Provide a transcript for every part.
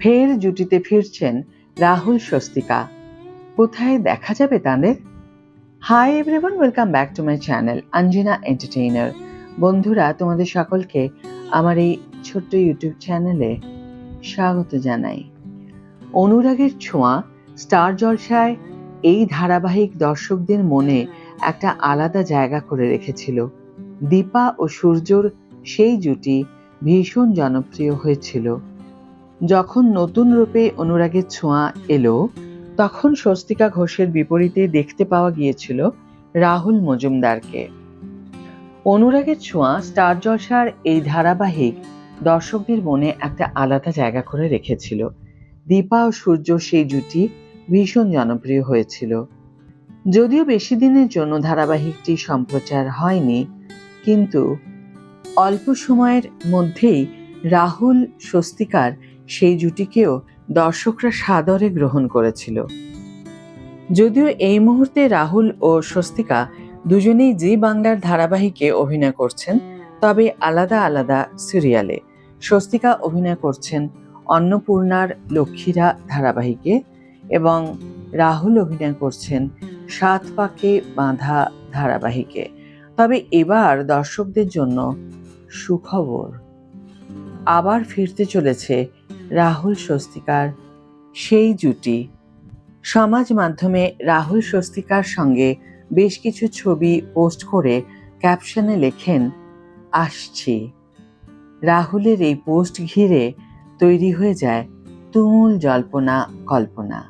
ফের জুটিতে ফিরছেন রাহুল স্বস্তিকা। কোথায় দেখা যাবে তাদের? Hi everyone, welcome back to my channel Anjina entertainer. বন্ধুরা, তোমাদের সকলকে আমার এই ছোট্ট ইউটিউব চ্যানেলে স্বাগত জানাই। অনুরাগের ছোঁয়া স্টার জলসায় এই ধারাবাহিক দর্শকদের মনে একটা আলাদা জায়গা করে রেখেছিল। দীপা ও সূর্যর সেই জুটি ভীষণ জনপ্রিয় হয়েছিল। যখন নতুন রূপে অনুরাগের ছোঁয়া এলো, তখন স্বস্তিকা ঘোষের বিপরীতে দেখতে পাওয়া গিয়েছিল রাহুল মজুমদারকে। অনুরাগের ছোঁয়া স্টার জলসার এই ধারাবাহিক দর্শকদের মনে একটা আলাদা জায়গা করে রেখেছিল। দীপা ও সূর্য সেই জুটি ভীষণ জনপ্রিয় হয়েছিল। যদিও বেশি দিনের জন্য ধারাবাহিকটি সম্প্রচার হয়নি, কিন্তু অল্প সময়ের মধ্যেই রাহুল স্বস্তিকার সেই জুটিকেও দর্শকরা সাদরে গ্রহণ করেছিল। যদিও এই মুহূর্তে রাহুল ও স্বস্তিকা দুজনেই জি বাংলার ধারাবাহিকে অভিনয় করছেন, তবে আলাদা আলাদা সিরিয়ালে। স্বস্তিকা অভিনয় করছেন অন্নপূর্ণার লক্ষ্মীরা ধারাবাহিকে এবং রাহুল অভিনয় করছেন সাত পাকে বাঁধা ধারাবাহিকে। তবে এবার দর্শকদের জন্য সুখবর, আবার ফিরতে চলেছে রাহুল স্বস্তিকার সেই জুটি। সমাজ মাধ্যমে রাহুল স্বস্তিকার সঙ্গে বেশ কিছু ছবি পোস্ট করে ক্যাপশনে লেখেন, আসছি। রাহুলের এই পোস্ট ঘিরে তৈরি হয়ে যায় তুমুল জল্পনা কল্পনা।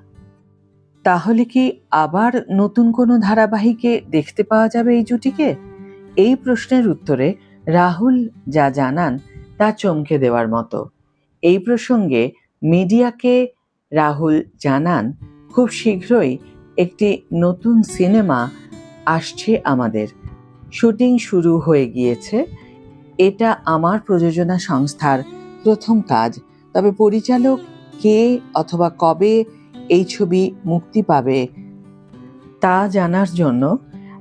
তাহলে কি আবার নতুন কোনো ধারাবাহিকে দেখতে পাওয়া যাবে এই জুটিকে? এই প্রশ্নের উত্তরে রাহুল যা জানান তা চমকে দেওয়ার মতো। এই প্রসঙ্গে মিডিয়াকে রাহুল জানান, খুব শীঘ্রই একটি নতুন সিনেমা আসছে আমাদের। শুটিং শুরু হয়ে গিয়েছে। এটা আমার প্রযোজনা সংস্থার প্রথম কাজ। তবে পরিচালক কে অথবা কবে এই ছবি মুক্তি পাবে তা জানার জন্য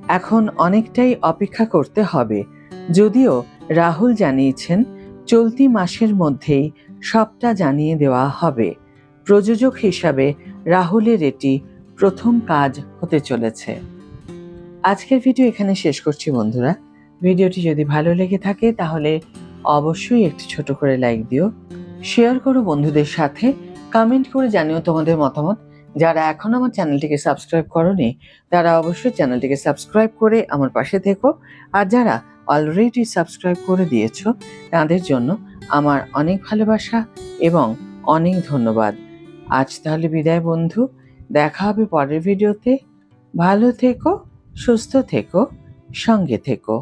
এখন অনেকটাই অপেক্ষা করতে হবে। যদিও রাহুল জানিয়েছেন চলতি মাসের মধ্যেই সবটা জানিয়ে দেওয়া হবে। প্রযোজক হিসাবে রাহুলের এটি প্রথম কাজ হতে চলেছে। আজকের ভিডিও এখানে শেষ করছি বন্ধুরা। ভিডিওটি যদি ভালো লেগে থাকে তাহলে অবশ্যই একটি ছোট করে লাইক দিও, শেয়ার করো বন্ধুদের সাথে, কমেন্ট করে জানিও তোমাদের মতামত। যারা এখন আমার চ্যানেলটিকে সাবস্ক্রাইব করোনি তারা অবশ্যই চ্যানেলটিকে সাবস্ক্রাইব করে আমার পাশে থেকো। আর যারা অলরেডি সাবস্ক্রাইব করে দিয়েছো তাদের জন্য আমার অনেক ভালোবাসা এবং অনেক ধন্যবাদ। আজ তাহলে বিদায় বন্ধু, দেখা হবে পরের ভিডিওতে। ভালো থেকো, সুস্থ থেকো, সঙ্গে থেকো।